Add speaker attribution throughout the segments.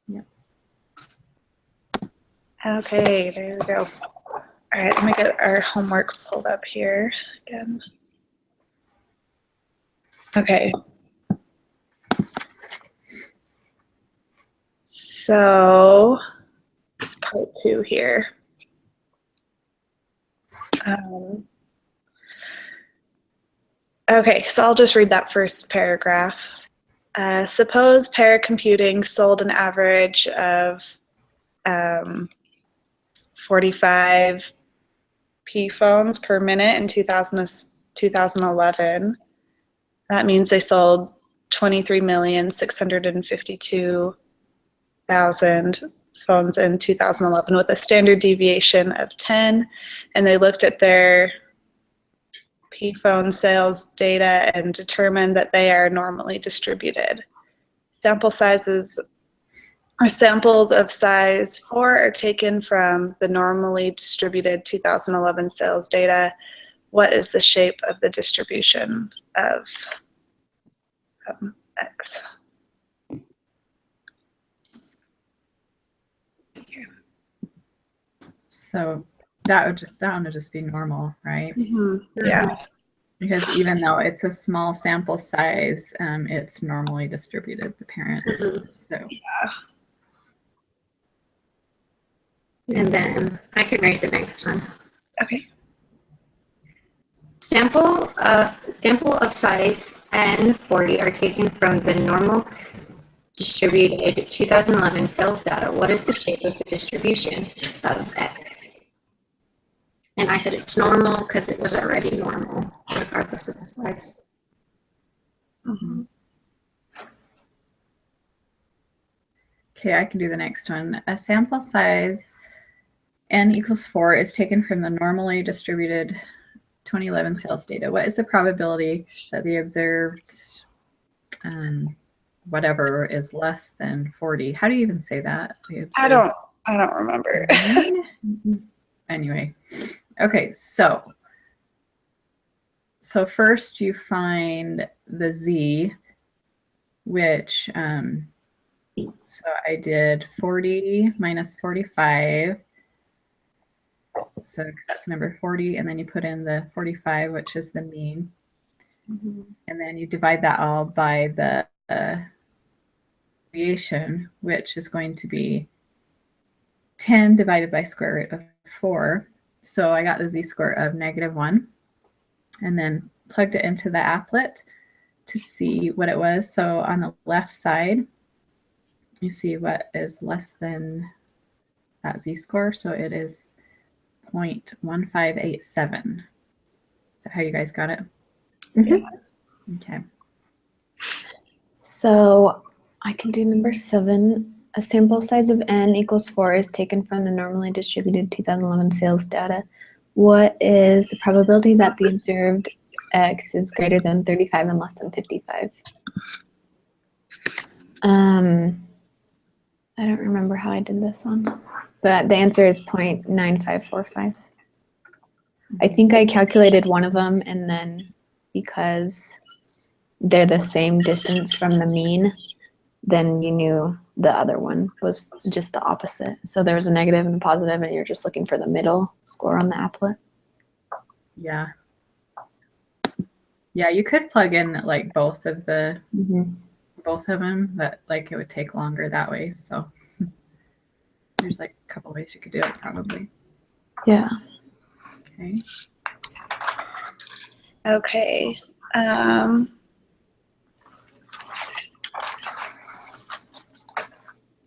Speaker 1: Yep.
Speaker 2: Okay, there we go. All right, let me get our homework pulled up here again. Okay. So it's part 2 here. Okay, so I'll just read that first paragraph. Suppose paracomputing sold an average of 45 P phones per minute in 2011. That means they sold 23,652,000 phones in 2011 with a standard deviation of 10. And they looked at their P phone sales data and determined that they are normally distributed. Sample sizes or samples of size 4 are taken from the normally distributed 2011 sales data. What is the shape of the distribution of X?
Speaker 1: So that one would just be normal, right?
Speaker 2: Mm-hmm. Yeah.
Speaker 1: Because even though it's a small sample size, it's normally distributed, the parent. So
Speaker 2: yeah.
Speaker 3: And then I can write the next one.
Speaker 2: Okay.
Speaker 3: Sample of size N40 are taken from the normal distributed 2011 sales data. What is the shape of the distribution of X? And I said it's normal because it was already normal, regardless of the size.
Speaker 2: Mm-hmm.
Speaker 1: Okay, I can do the next one. A sample size N equals 4 is taken from the normally distributed 2011 sales data. What is the probability that the observed whatever is less than 40? How do you even say that?
Speaker 2: I don't remember.
Speaker 1: Anyway, okay, so first you find the Z, which so I did 40 minus 45. So that's number 40, and then you put in the 45, which is the mean.
Speaker 2: Mm-hmm.
Speaker 1: And then you divide that all by the deviation, which is going to be 10 divided by square root of 4. So I got the z-score of -1, and then plugged it into the applet to see what it was. So on the left side, you see what is less than that z-score. So it is 0.1587. Is that how you guys got it?
Speaker 2: Mm-hmm.
Speaker 1: Okay.
Speaker 4: So I can do number 7. A sample size of N equals 4 is taken from the normally distributed 2011 sales data. What is the probability that the observed X is greater than 35 and less than 55? I don't remember how I did this one, but the answer is 0.9545. I think I calculated one of them, and then because they're the same distance from the mean, then you knew the other one was just the opposite. So there was a negative and a positive, and you're just looking for the middle score on the applet.
Speaker 1: Yeah. Yeah, you could plug in like both of the both of them, but like it would take longer that way. So there's like a couple ways you could do it probably.
Speaker 4: Yeah.
Speaker 1: Okay.
Speaker 2: Okay.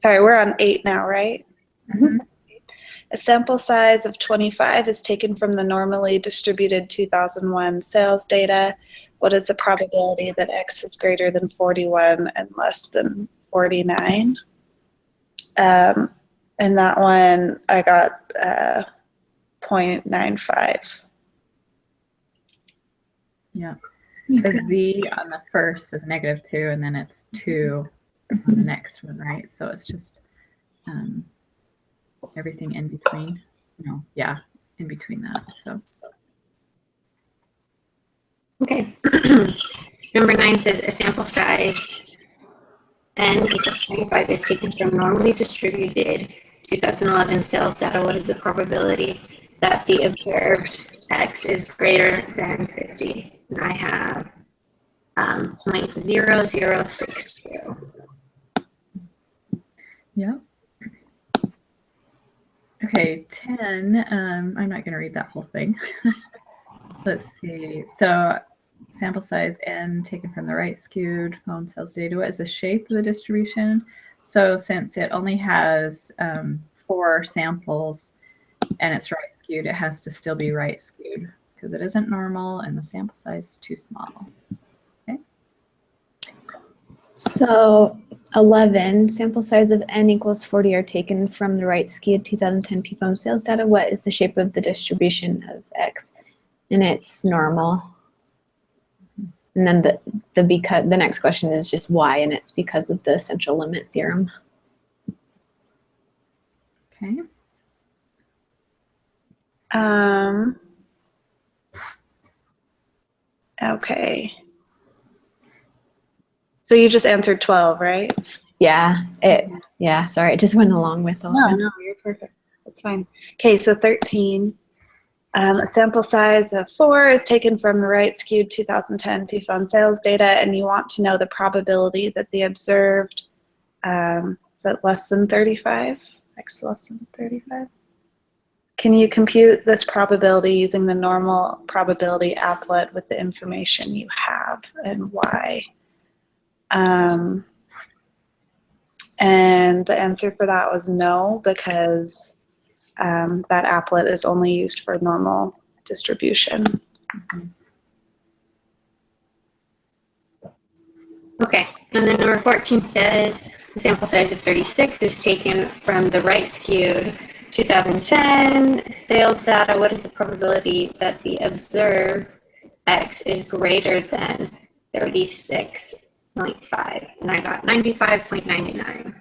Speaker 2: Sorry, we're on 8 now, right?
Speaker 1: Mm-hmm.
Speaker 2: A sample size of 25 is taken from the normally distributed 2001 sales data. What is the probability that X is greater than 41 and less than 49? And that one, I got 0.95.
Speaker 1: Yeah. The Z on the first is -2, and then it's 2 on the next one, right? So it's just everything in between. No, yeah, in between that. So.
Speaker 3: Okay. Number 9 says a sample size n equals 25 is taken from normally distributed 2011 sales data, what is the probability that the observed x is greater than 50? And I have 0.0060.
Speaker 1: Yep. Okay, 10. I'm not going to read that whole thing. Let's see. So sample size n taken from the right skewed phone sales data. What is the shape of the distribution? So since it only has 4 samples and it's right skewed, it has to still be right skewed because it isn't normal and the sample size is too small. Okay.
Speaker 4: So 11, sample size of n equals 40 are taken from the right skewed 2010 p-phone sales data. What is the shape of the distribution of x? And it's normal. And then the next question is just why, and it's because of the central limit theorem.
Speaker 1: Okay.
Speaker 2: Okay. So you just answered 12, right?
Speaker 4: Yeah, sorry, it just went along with 11.
Speaker 2: No, you're perfect. That's fine. Okay, so 13. A sample size of 4 is taken from the right skewed 2010 p-phone sales data, and you want to know the probability that the observed, is that less than 35? X less than 35? Can you compute this probability using the normal probability applet with the information you have, and why? And the answer for that was no, because that applet is only used for normal distribution.
Speaker 3: Okay, and then number 14 says the sample size of 36 is taken from the right skewed 2010 sales data. What is the probability that the observed x is greater than 36.5? And I got 95.99.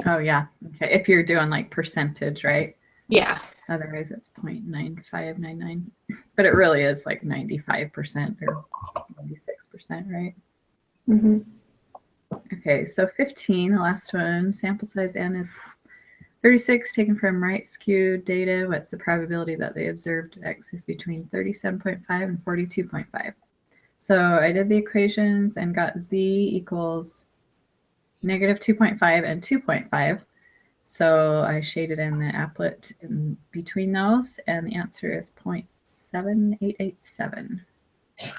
Speaker 1: Oh, yeah. Okay. If you're doing like percentage, right?
Speaker 3: Yeah.
Speaker 1: Otherwise, it's 0.9599. But it really is like 95% or 96%, right?
Speaker 4: Mm-hmm.
Speaker 1: Okay, so 15, the last one, sample size n is 36 taken from right skewed data. What's the probability that the observed x is between 37.5 and 42.5? So I did the equations and got z equals negative 2.5 and 2.5. So I shaded in the applet in between those, and the answer is 0.7887. Okay.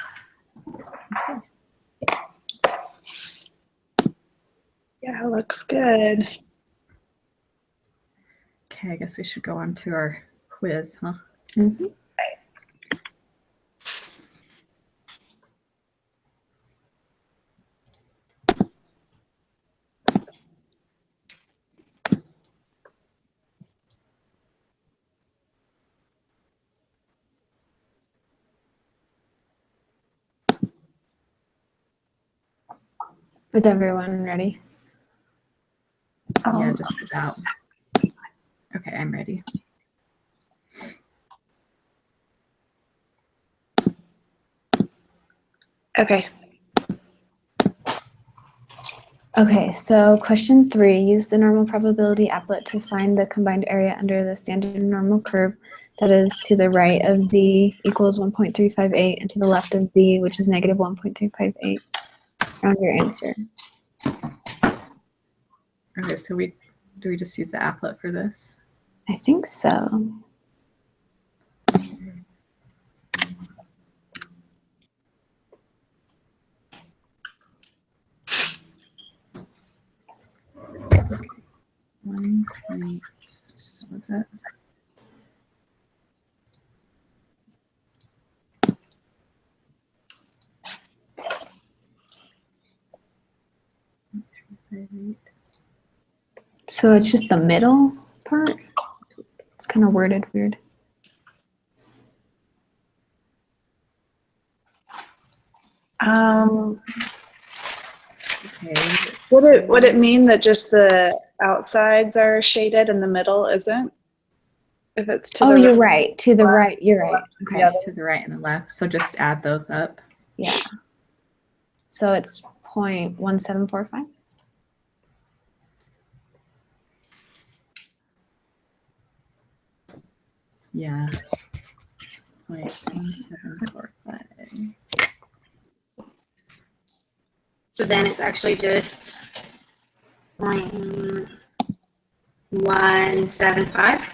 Speaker 2: Yeah, looks good.
Speaker 1: Okay, I guess we should go on to our quiz, huh?
Speaker 4: Mm-hmm. Is everyone ready?
Speaker 1: Yeah, just about. Okay, I'm ready.
Speaker 2: Okay.
Speaker 4: Okay, so question 3, use the normal probability applet to find the combined area under the standard normal curve that is to the right of z equals 1.358 and to the left of z, which is negative 1.358. Found your answer.
Speaker 1: Okay, so do we just use the applet for this?
Speaker 4: I think so.
Speaker 1: What's that?
Speaker 4: So it's just the middle part? It's kind of worded weird.
Speaker 1: Okay,
Speaker 2: Would it mean that just the outsides are shaded and the middle isn't? If it's to the
Speaker 4: you're
Speaker 2: right.
Speaker 4: right. To the right. You're right. Okay.
Speaker 2: Yeah.
Speaker 1: to the right and the left. So just add those up.
Speaker 4: Yeah. So it's 0.1745.
Speaker 1: Yeah. 0.1745.
Speaker 3: So then it's actually just 0.175.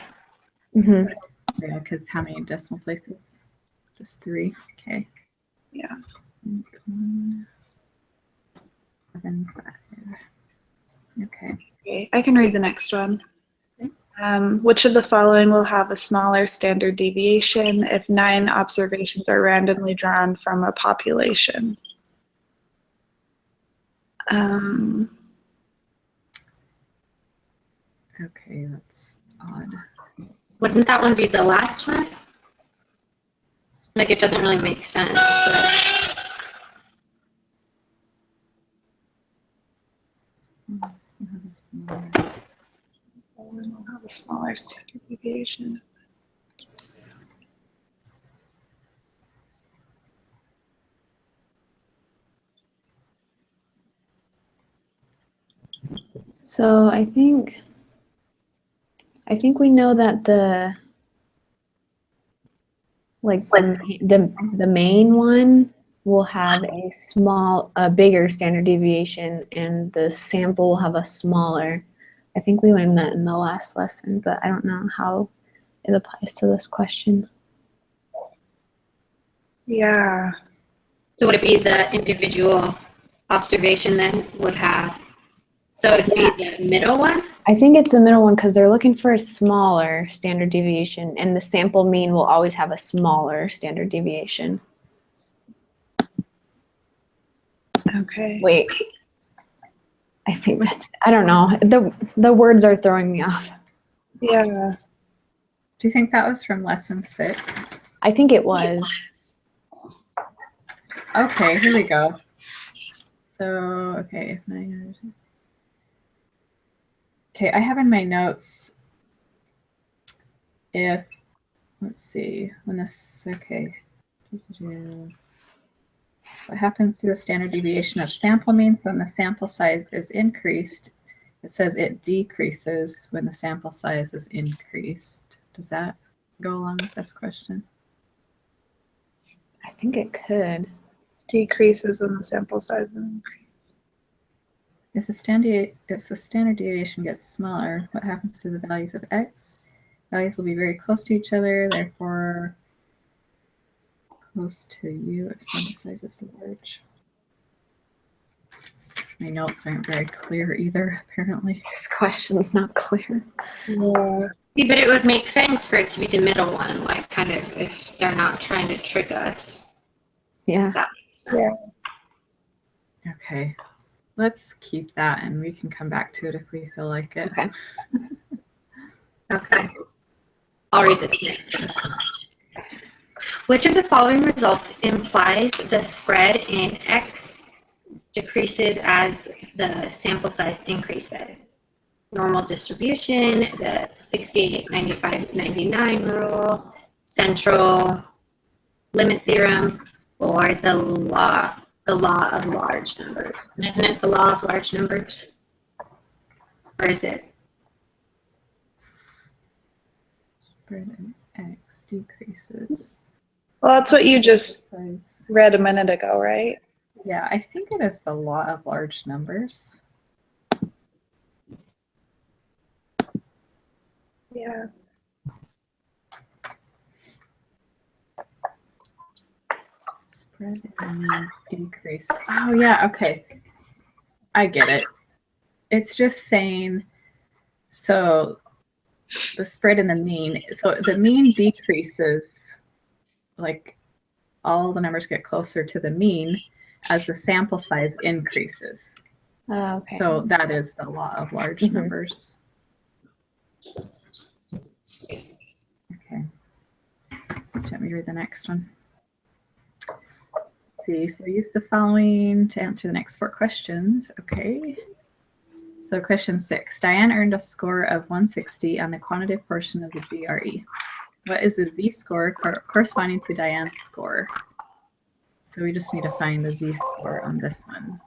Speaker 4: Mm-hmm.
Speaker 1: Yeah, because how many decimal places? Just 3. Okay.
Speaker 2: Yeah.
Speaker 1: 0.175. Okay.
Speaker 2: Okay, I can read the next one. Which of the following will have a smaller standard deviation if 9 observations are randomly drawn from a population?
Speaker 1: Okay, that's odd.
Speaker 3: Wouldn't that one be the last one? Like, it doesn't really make sense, but
Speaker 2: Will have a smaller standard deviation.
Speaker 4: So I think we know that the main one will have a bigger standard deviation, and the sample will have a smaller. I think we learned that in the last lesson, but I don't know how it applies to this question.
Speaker 2: Yeah.
Speaker 3: so would it be the individual observation then would have? So it'd be the middle one?
Speaker 4: I think it's the middle one because they're looking for a smaller standard deviation, and the sample mean will always have a smaller standard deviation.
Speaker 2: Okay.
Speaker 4: Wait, I think I don't know. The words are throwing me off.
Speaker 2: Yeah.
Speaker 1: Do you think that was from lesson 6?
Speaker 4: I think it was.
Speaker 1: Okay, here we go. So, okay. Okay, I have in my notes if, let's see, when this, okay. What happens to the standard deviation of sample means when the sample size is increased? It says it decreases when the sample size is increased. Does that go along with this question?
Speaker 4: I think it could.
Speaker 2: Decreases when the sample size increases.
Speaker 1: If the standard deviation gets smaller, what happens to the values of x? Values will be very close to each other, therefore close to u if sample size is large. My notes aren't very clear either, apparently.
Speaker 4: This question's not clear.
Speaker 2: Yeah.
Speaker 3: See, but it would make sense for it to be the middle one, like kind of if they're not trying to trick us.
Speaker 4: Yeah.
Speaker 3: That makes sense.
Speaker 2: Yeah.
Speaker 1: Okay, let's keep that and we can come back to it if we feel like it.
Speaker 4: Okay.
Speaker 3: Okay. I'll read this next one. Which of the following results implies the spread in X decreases as the sample size increases? Normal distribution, the 68, 95, 99 rule, central limit theorem, or the law of large numbers. And isn't it the law of large numbers? Or is it?
Speaker 1: Spread in x decreases.
Speaker 2: Well, that's what you just
Speaker 1: Size.
Speaker 2: read a minute ago, right?
Speaker 1: Yeah, I think it is the law of large numbers.
Speaker 2: Yeah.
Speaker 1: Spread and decrease. Oh yeah, okay. I get it. It's just saying, so the spread and the mean. So the mean decreases, like all the numbers get closer to the mean as the sample size increases.
Speaker 4: Okay.
Speaker 1: So that is the law of large
Speaker 4: Mhm.
Speaker 1: numbers. Okay. Let me read the next one. Let's see, so use the following to answer the next 4 questions. Okay. So question 6, Diane earned a score of 160 on the quantitative portion of the GRE. What is the z-score corresponding to Diane's score? So we just need to find the z-score on this one.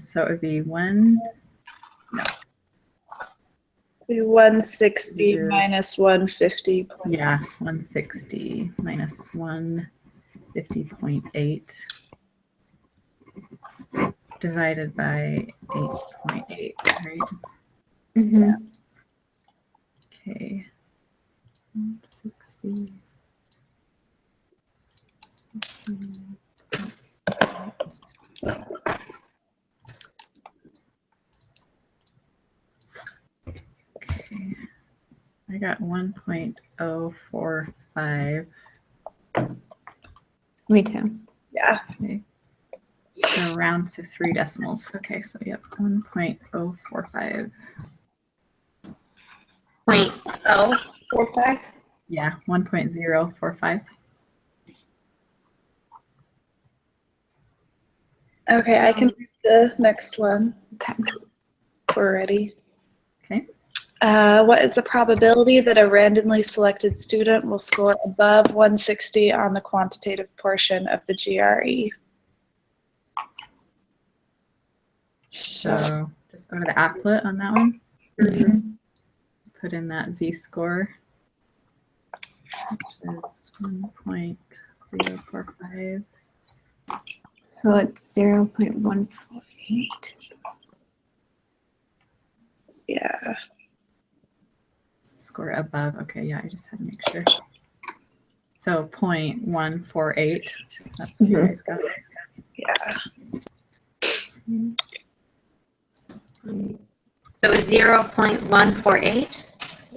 Speaker 1: So it would be
Speaker 2: 160
Speaker 1: Yeah.
Speaker 2: minus 150.
Speaker 1: 160 minus 150.8 divided by 8.8, right?
Speaker 4: Mhm.
Speaker 1: Okay. 160. Okay. I got 1.045.
Speaker 4: Me too.
Speaker 2: Yeah.
Speaker 1: Okay. So round to 3 decimals. Okay, so yep, 1.045.
Speaker 3: 0.045.
Speaker 1: Yeah, 1.045.
Speaker 2: Okay, I can read the next one.
Speaker 4: Okay.
Speaker 2: We're ready.
Speaker 1: Okay.
Speaker 2: What is the probability that a randomly selected student will score above 160 on the quantitative portion of the GRE?
Speaker 1: So just go to the applet on that one.
Speaker 4: Mhm.
Speaker 1: Put in that z-score, which is 1.045.
Speaker 4: So it's 0.148.
Speaker 2: Yeah.
Speaker 1: Score above. Okay, yeah, I just had to make sure. So 0.148. That's what you
Speaker 4: Mhm.
Speaker 1: guys got.
Speaker 2: Yeah.
Speaker 3: So 0.148.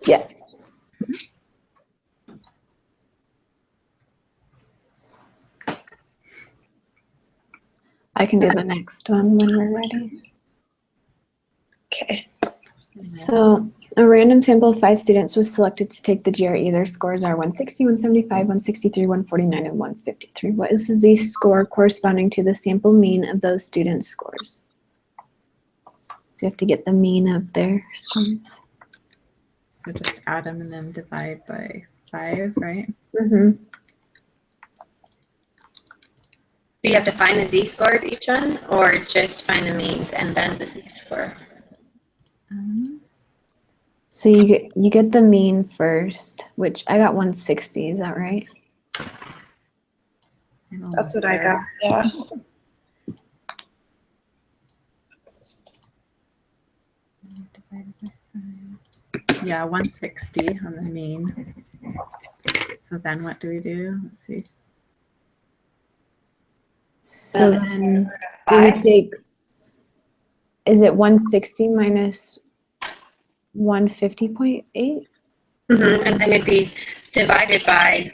Speaker 4: Yes. I can do the next one when we're ready.
Speaker 2: Okay.
Speaker 4: So a random sample of 5 students was selected to take the GRE. Their scores are 160, 175, 163, 149, and 153. What is the z-score corresponding to the sample mean of those students' scores? So you have to get the mean of their scores.
Speaker 1: So just add them and then divide by 5, right?
Speaker 4: Mm-hmm.
Speaker 3: Do you have to find the z-score of each one, or just find the means and then the z-score?
Speaker 4: So you get the mean first, which I got 160. Is that right?
Speaker 1: I'm
Speaker 2: That's
Speaker 1: almost
Speaker 2: what I
Speaker 1: there.
Speaker 2: got. Yeah.
Speaker 1: Divided by 5. Yeah, 160 on the mean. So then what do we do? Let's see.
Speaker 4: So then do we take, is it 160 minus 150.8?
Speaker 3: And then it'd be divided by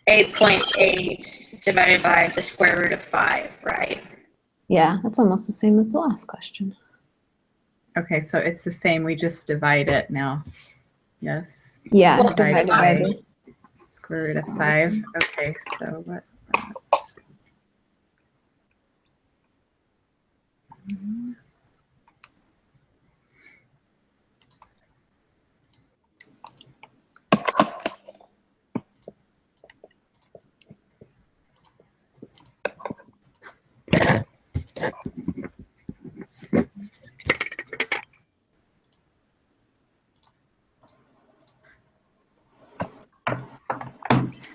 Speaker 3: 8.8 divided by the square root of 5, right?
Speaker 4: Yeah, that's almost the same as the last question.
Speaker 1: Okay, so it's the same. We just divide it now. Yes.
Speaker 4: Yeah,
Speaker 3: Well,
Speaker 4: divided by the
Speaker 1: Square root of 5. Okay, so what's that?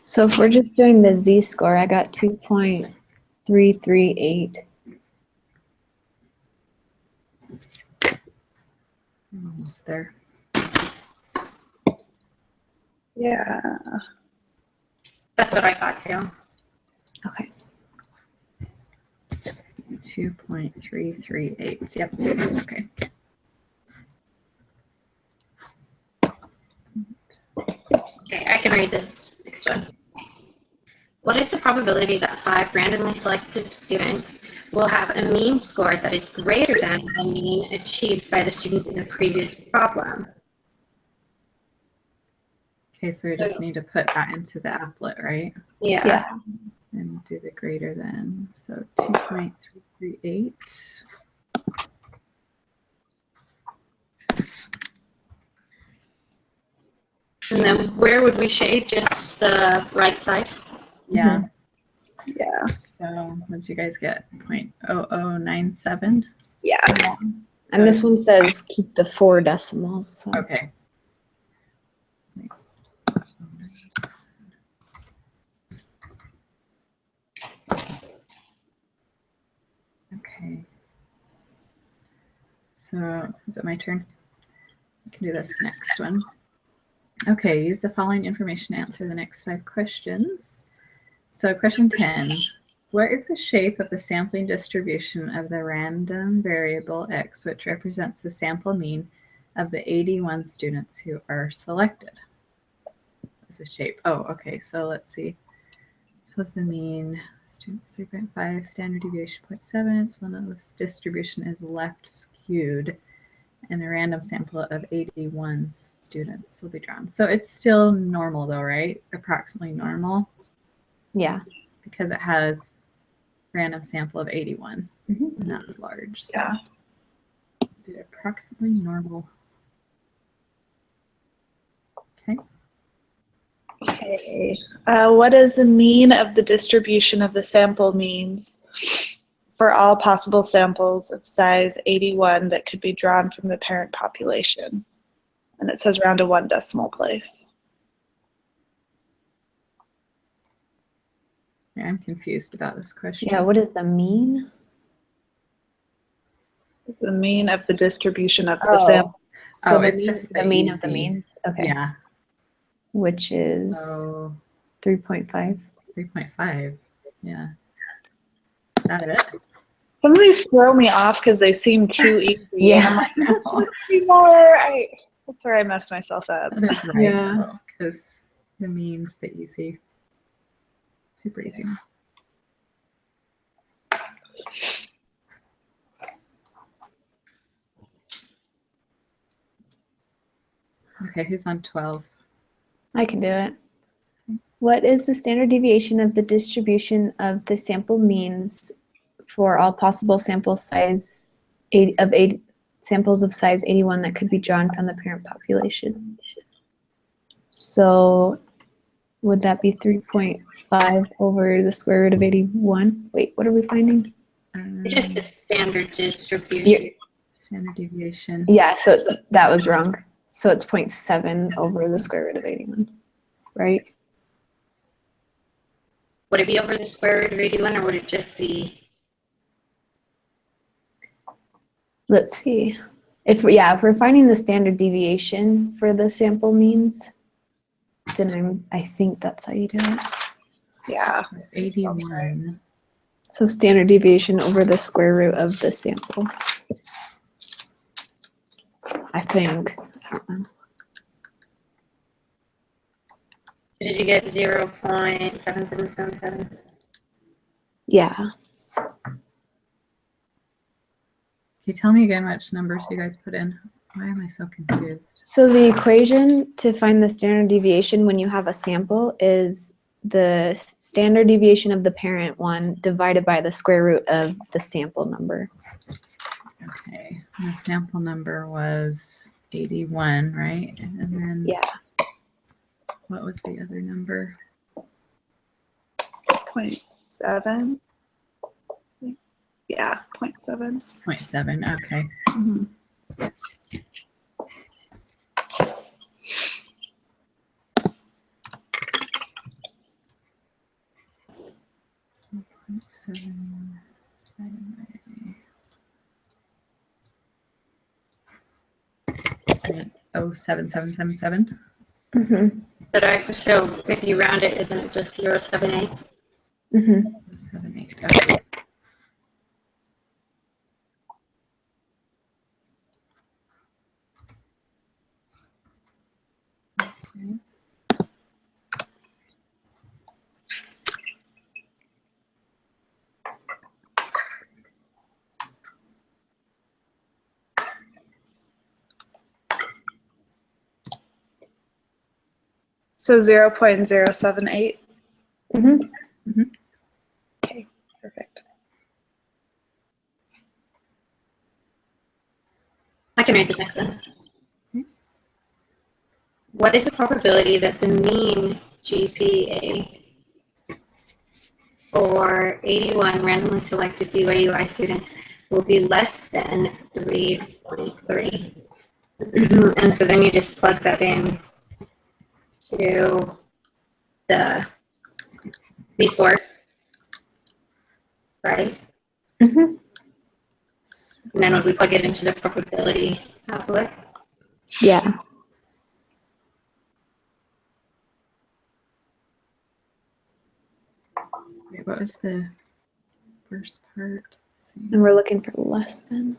Speaker 4: So if we're just doing the z-score, I got 2.338.
Speaker 1: I'm almost there.
Speaker 2: Yeah.
Speaker 3: That's what I got too.
Speaker 4: Okay.
Speaker 1: 2.338. Yep. Okay.
Speaker 3: Okay, I can read this next one. What is the probability that 5 randomly selected students will have a mean score that is greater than the mean achieved by the students in the previous problem?
Speaker 1: Okay, so we just need to put that into the applet, right?
Speaker 3: Yeah.
Speaker 1: And do the greater than. So 2.338.
Speaker 3: And then where would we shade? Just the right side?
Speaker 1: Yeah.
Speaker 2: Yeah.
Speaker 1: So what did you guys get? 0.0097?
Speaker 2: Yeah.
Speaker 4: And this one says keep the 4 decimals. So.
Speaker 1: Okay. Okay. So is it my turn? I can do this next one. Okay, use the following information to answer the next 5 questions. So question 10, what is the shape of the sampling distribution of the random variable x, which represents the sample mean of the 81 students who are selected? What's the shape? Oh, okay, so let's see. Suppose the mean students 3.5, standard deviation 0.7, so when this distribution is left skewed, and a random sample of 81 students will be drawn. So it's still normal though, right? Approximately normal,
Speaker 4: Yeah.
Speaker 1: because it has random sample of 81,
Speaker 4: Mhm.
Speaker 1: and that's large. So
Speaker 2: Yeah.
Speaker 1: do approximately normal. Okay.
Speaker 2: Okay. What is the mean of the distribution of the sample means for all possible samples of size 81 that could be drawn from the parent population? And it says round to 1 decimal place.
Speaker 1: Yeah, I'm confused about this question.
Speaker 4: Yeah, what is the mean?
Speaker 2: It's the mean of the distribution of the sample.
Speaker 4: So
Speaker 1: Oh,
Speaker 4: the
Speaker 1: it's
Speaker 4: mean,
Speaker 1: just
Speaker 4: the
Speaker 1: the
Speaker 4: mean of the
Speaker 1: easy.
Speaker 4: means. Okay.
Speaker 1: Yeah.
Speaker 4: Which is
Speaker 1: So
Speaker 4: 3.5.
Speaker 2: 3.5.
Speaker 1: Yeah. Is that it?
Speaker 2: Some of these throw me off because they seem too easy.
Speaker 4: Yeah.
Speaker 2: And I'm like, oh, more. That's where I messed myself up.
Speaker 1: That is right.
Speaker 4: Yeah.
Speaker 1: Because the means the easy. Super easy. Okay, who's on 12?
Speaker 4: I can do it. What is the standard deviation of the distribution of the sample means for all possible sample size samples of size 81 that could be drawn from the parent population? So would that be 3.5 over the square root of 81? Wait, what are we finding?
Speaker 3: Just the standard distribution.
Speaker 1: Standard deviation.
Speaker 4: Yeah, so that was wrong. So it's 0.7 over the square root of 81, right?
Speaker 3: Would it be over the square root of 81, or would it just be?
Speaker 4: Let's see. If we're finding the standard deviation for the sample means, then I think that's how you do it.
Speaker 2: Yeah.
Speaker 1: 81.
Speaker 4: So standard deviation over the square root of the sample. I think. I don't know.
Speaker 3: Did you get 0.7777?
Speaker 4: Yeah.
Speaker 1: Can you tell me again which numbers you guys put in? Why am I so confused?
Speaker 4: So the equation to find the standard deviation when you have a sample is the standard deviation of the parent one divided by the square root of the sample number.
Speaker 1: Okay, the sample number was 81, right? And then
Speaker 4: Yeah.
Speaker 1: what was the other number?
Speaker 2: 0.7. Yeah, 0.7.
Speaker 1: 0.7, okay.
Speaker 2: Mhm.
Speaker 1: Seven. 07777.
Speaker 4: Mm-hmm.
Speaker 3: So if you round it, isn't it just 0.78?
Speaker 4: Mm-hmm.
Speaker 1: 78. Okay. Okay.
Speaker 2: So 0.078.
Speaker 4: Mm-hmm.
Speaker 2: Okay, perfect.
Speaker 3: I can read this next one. What is the probability that the mean GPA for 81 randomly selected BYUI students will be less than 3.3. And so then you just plug that in to the Z-score, right?
Speaker 4: Mhm.
Speaker 3: And then we plug it into the probability output.
Speaker 4: Yeah.
Speaker 1: Wait, what was the first part? Let's see.
Speaker 4: And we're looking for less than.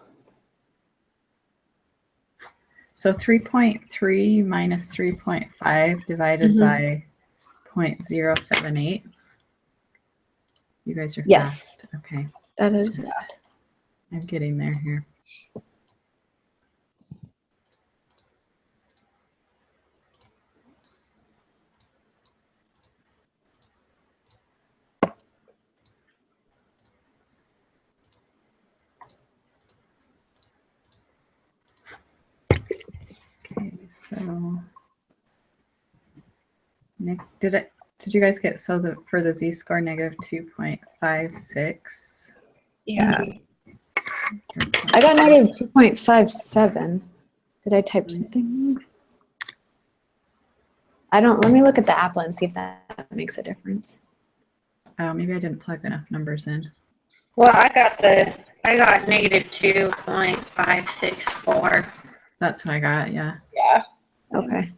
Speaker 1: So 3.3 minus 3.5 divided
Speaker 4: Mhm.
Speaker 1: by 0.078. You guys are
Speaker 4: Yes.
Speaker 1: fast. Okay,
Speaker 4: That is it.
Speaker 1: I'm getting there here. Okay, so Nick, did you guys get for the z-score negative 2.56?
Speaker 2: Yeah.
Speaker 4: I got negative 2.57. Did I type something wrong? Let me look at the applet and see if that makes a difference.
Speaker 1: Oh, maybe I didn't plug enough numbers in.
Speaker 3: Well, I got negative 2.564.
Speaker 1: That's what I got, yeah.
Speaker 2: Yeah.
Speaker 4: Okay.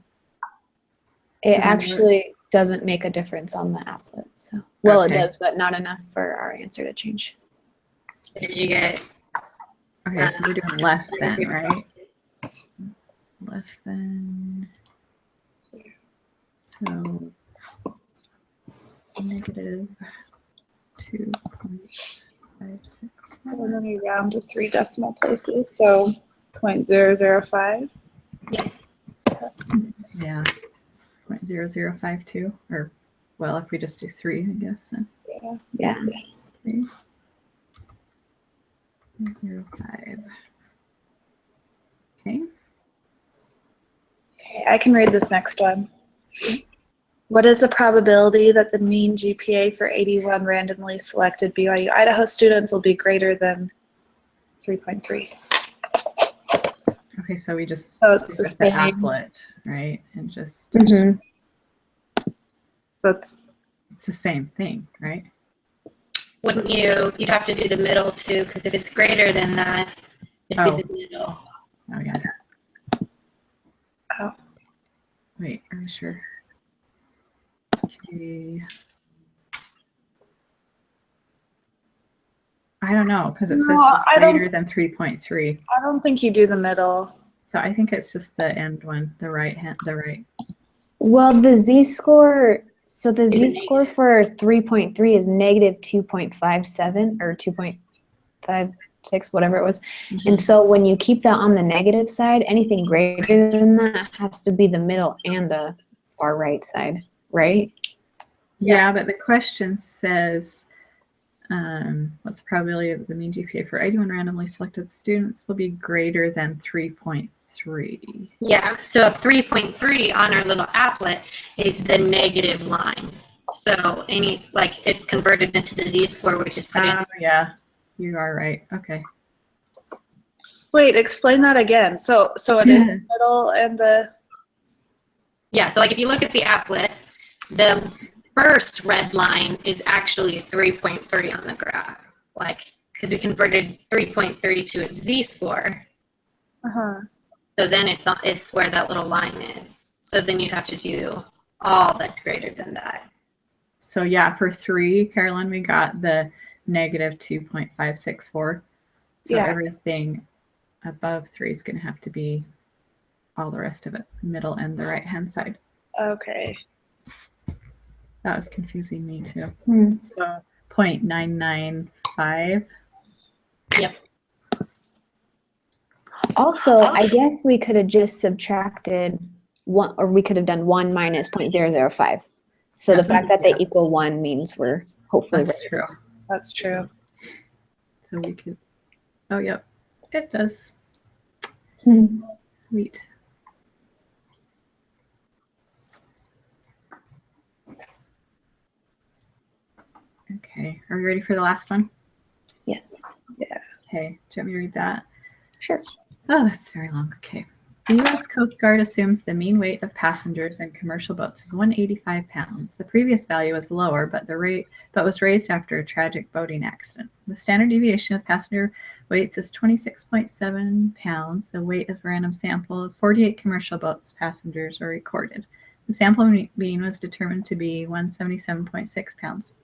Speaker 1: So
Speaker 4: It
Speaker 1: then
Speaker 4: actually doesn't make a difference on the applet. So, well,
Speaker 1: Okay.
Speaker 4: it does, but not enough for our answer to change.
Speaker 3: Did you get?
Speaker 1: Okay, so we're doing less than, right? Less than. So negative 2.564.
Speaker 2: And then we round to 3 decimal places, so 0.005.
Speaker 3: Yeah.
Speaker 1: Yeah, 0.0052, or well, if we just do 3, I guess. Then.
Speaker 2: Yeah.
Speaker 4: Yeah.
Speaker 1: 3.05. Okay.
Speaker 2: Okay, I can read this next one. What is the probability that the mean GPA for 81 randomly selected BYU Idaho students will be greater than 3.3?
Speaker 1: Okay, so we just
Speaker 2: So it's
Speaker 1: stick
Speaker 2: the
Speaker 1: with the
Speaker 2: same.
Speaker 1: applet, right? And just
Speaker 4: Mhm.
Speaker 2: So
Speaker 1: it's the same thing, right?
Speaker 3: Wouldn't you'd have to do the middle too, because if it's greater than that, it'd
Speaker 1: Oh.
Speaker 3: be the middle.
Speaker 1: Oh yeah.
Speaker 2: Oh.
Speaker 1: Wait, are you sure? Okay. I don't know, because it says
Speaker 2: No,
Speaker 1: was
Speaker 2: I don't-
Speaker 1: greater than 3.3.
Speaker 2: I don't think you do the middle.
Speaker 1: So I think it's just the end one, the right.
Speaker 4: Well, the z-score, so the
Speaker 3: Is it
Speaker 4: z-score for 3.3 is negative 2.57 or 2.56, whatever it was. And so when you keep that on the negative side, anything greater than that has to be the middle and the far right side, right?
Speaker 1: Yeah, but the question says, what's the probability that the mean GPA for 81 randomly selected students will be greater than 3.3?
Speaker 3: Yeah, so a 3.3 on our little applet is the negative line. So it's converted into the z-score, which is put in.
Speaker 1: Oh, yeah, you are right. Okay.
Speaker 2: Wait, explain that again. So it is the middle and the.
Speaker 3: Yeah, so like if you look at the applet, the first red line is actually 3.3 on the graph, because we converted 3.3 to its z-score.
Speaker 2: Uh-huh.
Speaker 3: So then it's where that little line is. So then you'd have to do all that's greater than that.
Speaker 1: So yeah, for 3, Carolyn, we got the negative 2.564. So
Speaker 2: Yeah.
Speaker 1: everything above 3 is going to have to be all the rest of it, middle and the right-hand side.
Speaker 2: Okay.
Speaker 1: That was confusing me too.
Speaker 4: Hmm.
Speaker 1: So 0.995.
Speaker 3: Yep.
Speaker 4: Also, I guess we could have just subtracted 1, or we could have done 1 minus 0.005. So the fact that they equal 1 means we're hopefully
Speaker 1: That's
Speaker 4: right.
Speaker 1: true.
Speaker 2: That's true.
Speaker 1: So we could, oh, yep, it does.
Speaker 4: Hmm.
Speaker 1: Sweet. Okay. Okay, are you ready for the last one?
Speaker 4: Yes.
Speaker 1: Okay, do you want me to read that?
Speaker 4: Sure.
Speaker 1: Oh, that's very long. Okay. The U.S. Coast Guard assumes the mean weight of passengers in commercial boats is 185 pounds. The previous value was lower, but was raised after a tragic boating accident. The standard deviation of passenger weights is 26.7 pounds. The weight of a random sample of 48 commercial boats passengers are recorded. The sample mean was determined to be 177.6 pounds.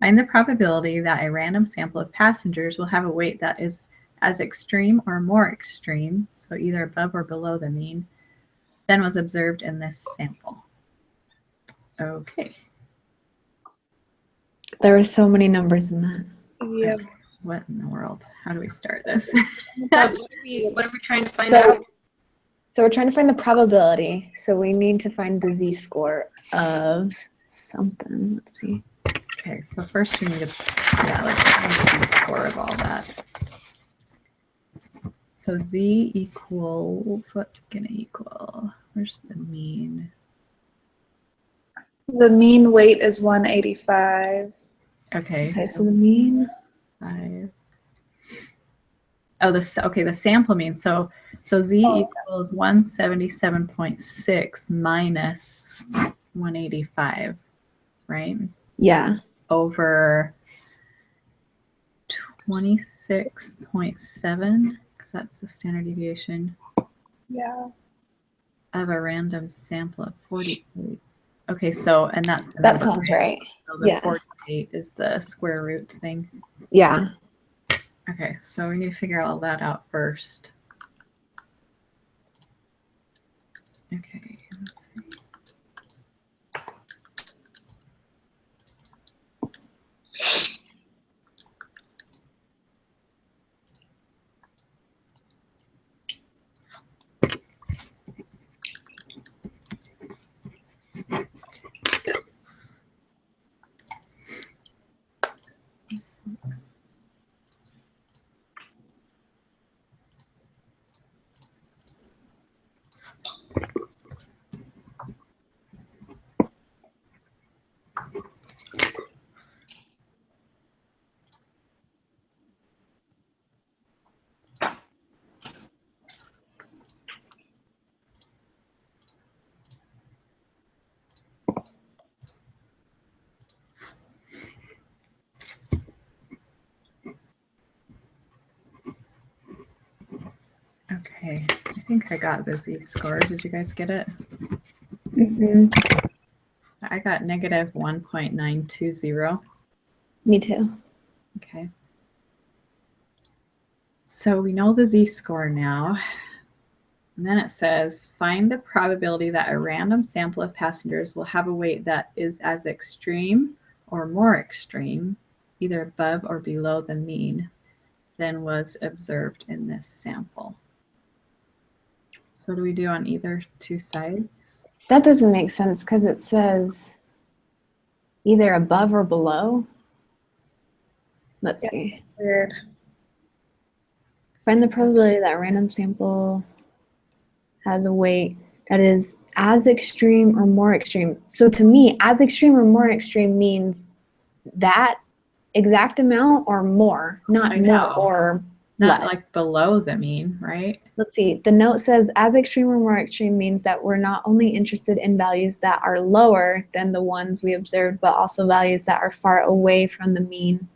Speaker 1: Find the probability that a random sample of passengers will have a weight that is as extreme or more extreme, so either above or below the mean, than was observed in this sample. Okay.
Speaker 4: There were so many numbers in that.
Speaker 2: Yeah.
Speaker 1: What in the world? How do we start this?
Speaker 3: What are we trying to find out?
Speaker 4: So we're trying to find the probability. So we need to find the z-score of something. Let's see.
Speaker 1: Okay, so first we need to, let's see the score of all that. So z equals, what's it gonna equal? Where's the mean?
Speaker 2: The mean weight is 185.
Speaker 1: Okay,
Speaker 4: Okay, so the mean.
Speaker 1: 5. Oh, the sample mean. So z equals 177.6 minus 185, right?
Speaker 4: Yeah.
Speaker 1: Over 26.7, because that's the standard deviation
Speaker 2: Yeah.
Speaker 1: of a random sample of 48. Okay, so, and that's the
Speaker 4: That
Speaker 1: number,
Speaker 4: sounds right.
Speaker 1: So the
Speaker 4: Yeah.
Speaker 1: 48 is the square root thing.
Speaker 4: Yeah.
Speaker 1: Okay, so we need to figure all that out first. Okay, let's see. Okay, I think I got the z-score. Did you guys get it?
Speaker 4: Mm-hmm.
Speaker 1: I got negative 1.920.
Speaker 4: Me too.
Speaker 1: Okay. So we know the z-score now. And then it says, find the probability that a random sample of passengers will have a weight that is as extreme or more extreme, either above or below the mean, than was observed in this sample. So what do we do on either two sides?
Speaker 4: That doesn't make sense because it says either above or below. Let's see.
Speaker 2: Weird.
Speaker 4: Find the probability that a random sample has a weight that is as extreme or more extreme. So to me, as extreme or more extreme means that exact amount or more, not
Speaker 1: I know.
Speaker 4: more or
Speaker 1: Not
Speaker 4: less.
Speaker 1: like below the mean, right?
Speaker 4: Let's see. The note says as extreme or more extreme means that we're not only interested in values that are lower than the ones we observed, but also values that are far away from the mean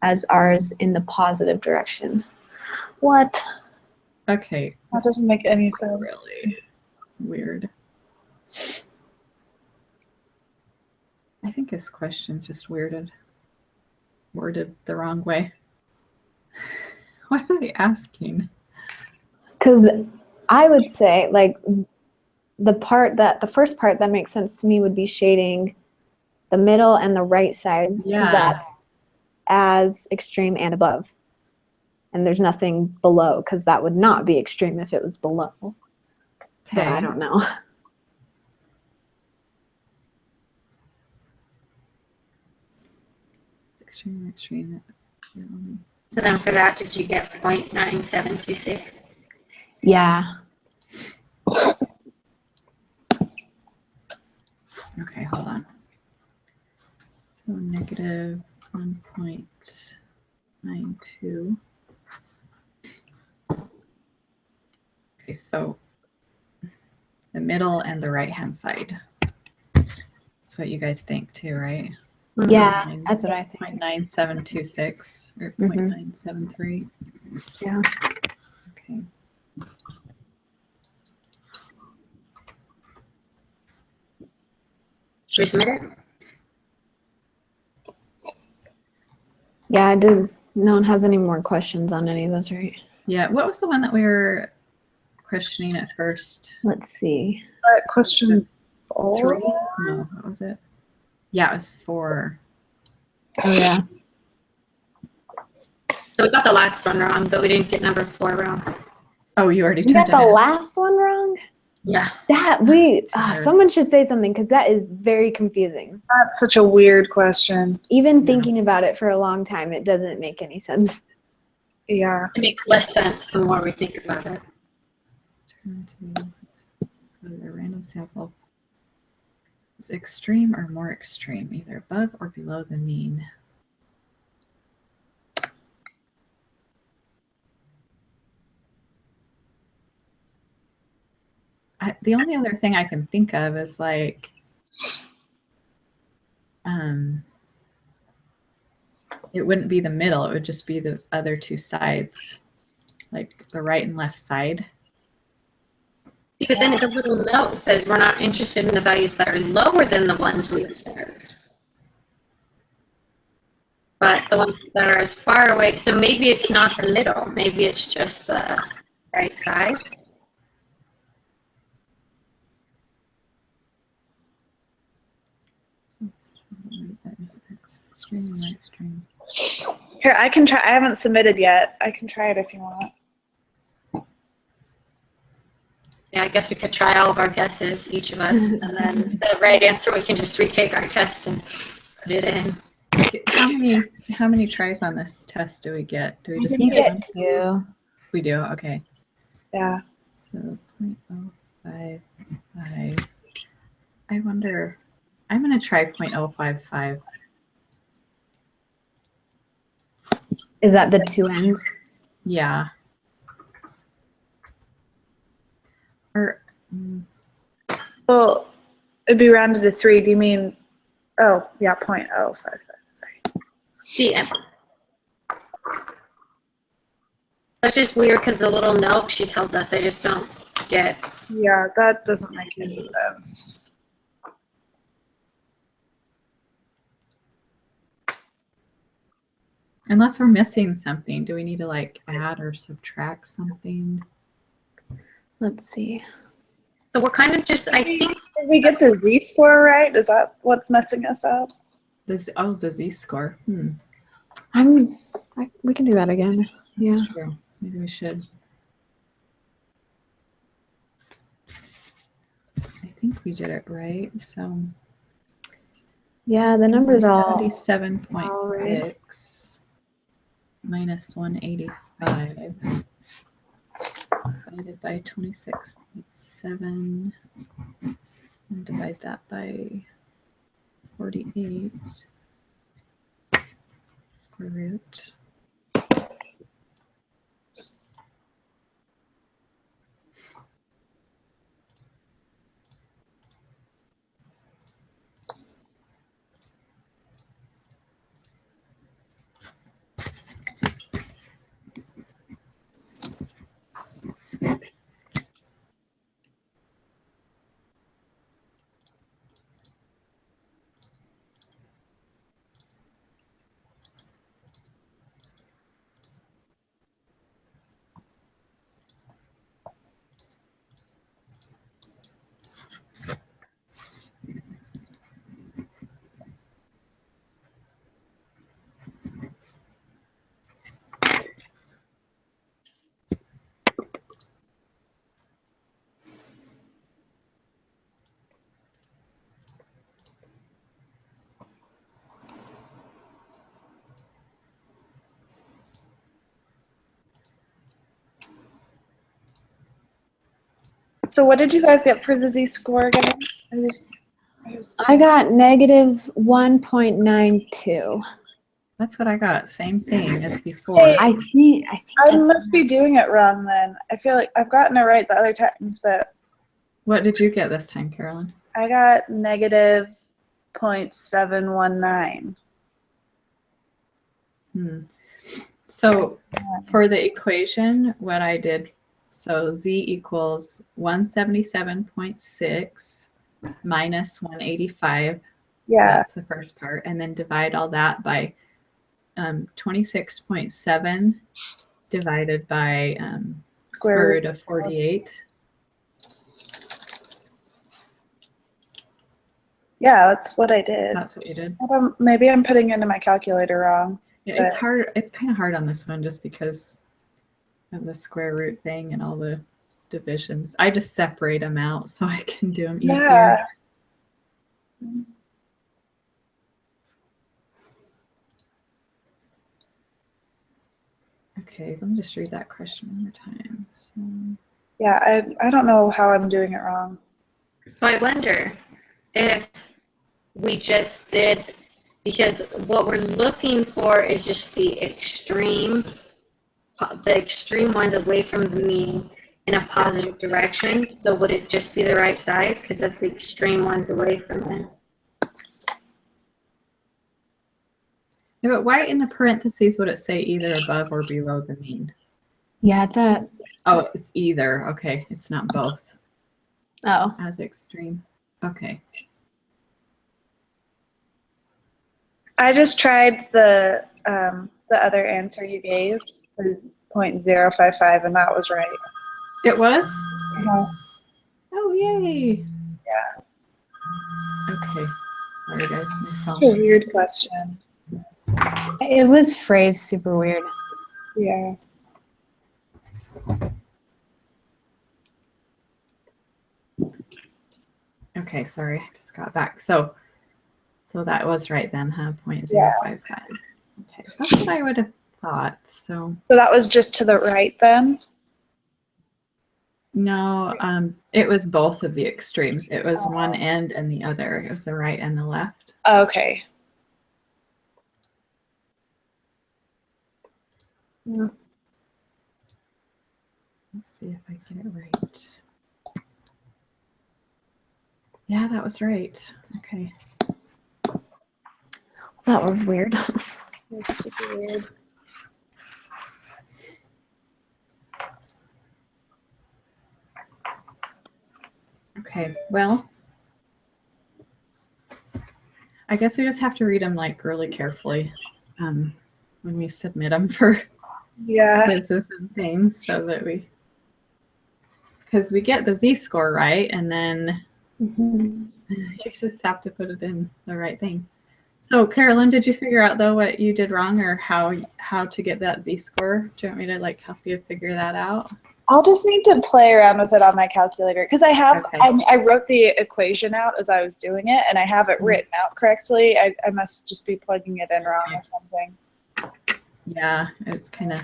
Speaker 4: as ours in the positive direction. What?
Speaker 1: Okay.
Speaker 2: That doesn't make any sense.
Speaker 1: Really weird. I think this question's just worded the wrong way. What are they asking?
Speaker 4: Because I would say, like, the first part that makes sense to me would be shading the middle and the right side, because
Speaker 1: Yeah.
Speaker 4: that's as extreme and above. And there's nothing below, because that would not be extreme if it was below. But I
Speaker 1: Okay.
Speaker 4: don't know.
Speaker 1: It's extreme.
Speaker 3: So then for that, did you get 0.9726?
Speaker 4: Yeah.
Speaker 1: Okay, hold on. So negative 1. 0.92. Okay, so the middle and the right-hand side. That's what you guys think too, right?
Speaker 4: Yeah, that's what I think.
Speaker 1: 0.9726 or
Speaker 4: Mhm.
Speaker 1: 0.973.
Speaker 4: Yeah.
Speaker 1: Okay.
Speaker 3: Should we submit it?
Speaker 4: Yeah, I did. No one has any more questions on any of those, right?
Speaker 1: Yeah, what was the one that we were questioning at first?
Speaker 4: Let's see.
Speaker 2: Question 4.
Speaker 1: 3? No, what was it? Yeah, it was 4.
Speaker 4: Oh, yeah.
Speaker 3: So we got the last one wrong, but we didn't get number 4 wrong.
Speaker 1: Oh, you already
Speaker 4: You got
Speaker 1: turned
Speaker 4: the
Speaker 1: it in.
Speaker 4: last one wrong?
Speaker 3: Yeah.
Speaker 1: Sure.
Speaker 4: Someone should say something because that is very confusing.
Speaker 2: That's such a weird question.
Speaker 4: Even
Speaker 1: Yeah.
Speaker 4: thinking about it for a long time, it doesn't make any sense.
Speaker 2: Yeah.
Speaker 3: It makes less sense the more we think about it.
Speaker 1: Turn to a random sample. Is extreme or more extreme, either above or below the mean? The only other thing I can think of is like, it wouldn't be the middle, it would just be the other two sides, like the right and left side.
Speaker 3: See, but then the little note says we're not interested in the values that are lower than the ones we observed. But the ones that are as far away, so maybe it's not the middle, maybe it's just the right side.
Speaker 1: Extreme, right, extreme.
Speaker 2: Here, I can try. I haven't submitted yet. I can try it if you want.
Speaker 3: Yeah, I guess we could try all of our guesses, each of us, and then the right answer, we can just retake our test and put it in.
Speaker 1: Okay, how many tries on this test do we get? Do we just
Speaker 4: You
Speaker 1: get one?
Speaker 4: get 2.
Speaker 1: We do, okay.
Speaker 2: Yeah.
Speaker 1: So 0.055. I wonder, I'm going to try 0.055.
Speaker 4: Is that the 2 ends?
Speaker 1: Yeah. Or,
Speaker 2: Well, it'd be rounded to 3. Do you mean? Oh, yeah, 0.055. Sorry.
Speaker 3: See, that's just weird because the little note she tells us, I just don't get.
Speaker 2: Yeah, that doesn't make any sense.
Speaker 1: unless we're missing something, do we need to like add or subtract something?
Speaker 4: Let's see.
Speaker 3: So we're kind of just, I think,
Speaker 2: Did we get the Z-score right? Is that what's messing us up?
Speaker 1: The Z-score.
Speaker 4: We can do that again.
Speaker 1: That's
Speaker 4: Yeah.
Speaker 1: true. Maybe we should. I think we did it right. So
Speaker 4: Yeah, the numbers all.
Speaker 1: 77.6 minus 185 divided by 26.7 and divide that by 48 square root.
Speaker 2: So what did you guys get for the Z-score again?
Speaker 4: I got negative 1.92.
Speaker 1: That's what I got. Same thing as before.
Speaker 2: Hey.
Speaker 4: I think
Speaker 2: I
Speaker 4: that's
Speaker 2: must be doing it wrong then. I feel like I've gotten it right the other times, but
Speaker 1: What did you get this time, Carolyn?
Speaker 2: I got negative 0.719.
Speaker 1: So for the equation, what I did, so z equals 177.6 minus 185.
Speaker 2: Yeah,
Speaker 1: That's the first part. And then divide all that by 26.7 divided by square root of 48.
Speaker 2: yeah, that's what I did.
Speaker 1: That's what you did.
Speaker 2: Maybe I'm putting into my calculator wrong.
Speaker 1: Yeah, it's hard. It's kind of hard on this one just because of the square root thing and all the divisions. I just separate them out so I can do them easier.
Speaker 2: Yeah.
Speaker 1: Okay, let me just read that question one more time. So,
Speaker 2: Yeah, I don't know how I'm doing it wrong.
Speaker 3: So I wonder if we just did, because what we're looking for is just the extreme ones away from the mean in a positive direction. So would it just be the right side? Because that's the extreme ones away from it.
Speaker 1: yeah, but why in the parentheses would it say either above or below the mean?
Speaker 4: yeah, that.
Speaker 1: Oh, it's either. Okay, it's not both.
Speaker 4: Oh,
Speaker 1: As extreme. Okay.
Speaker 2: I just tried the other answer you gave, the 0.055, and that was right.
Speaker 1: It was?
Speaker 2: Uh-huh.
Speaker 1: Oh, yay.
Speaker 2: Yeah.
Speaker 1: Okay. Sorry, guys. My
Speaker 2: Such a
Speaker 1: phone.
Speaker 2: weird question.
Speaker 4: it was phrased super weird.
Speaker 2: Yeah.
Speaker 1: Okay, sorry. I just got back. So that was right then, huh? 0.055. Okay, that's what I would have thought. So
Speaker 2: So that was just to the right then?
Speaker 1: no, it was both of the extremes. It was one end and the other. It was the right and the left.
Speaker 2: Okay.
Speaker 1: Let's see if I get it right. Yeah, that was right. Okay.
Speaker 4: That was weird.
Speaker 2: That's super weird.
Speaker 1: Okay, well, I guess we just have to read them like really carefully when we submit them for
Speaker 2: Yeah.
Speaker 1: quizzes and things, so that because we get the z-score right, and then you just have to put it in the right thing. So Carolyn, did you figure out though what you did wrong, or how to get that z-score? Do you want me to like help you figure that out?
Speaker 2: I'll just need to play around with it on my calculator because I have,
Speaker 1: Okay.
Speaker 2: I wrote the equation out as I was doing it and I have it written out correctly. I must just be plugging it in wrong or something.
Speaker 1: Yeah, it's kind of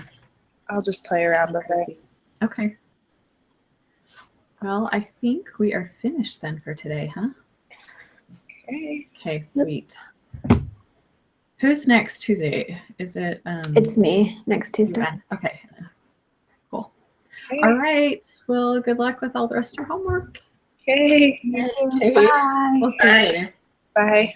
Speaker 2: I'll just play around with it.
Speaker 1: okay. Well, I think we are finished then for today, huh?
Speaker 2: Okay.
Speaker 1: Okay, sweet. Who's next Tuesday? Is it?
Speaker 4: It's me next Tuesday.
Speaker 1: Ben? Okay, cool.
Speaker 2: Okay.
Speaker 1: All right. Well, good luck with all the rest of your homework.
Speaker 2: Okay.
Speaker 1: Okay.
Speaker 4: Bye.
Speaker 1: We'll see you later.
Speaker 2: Bye.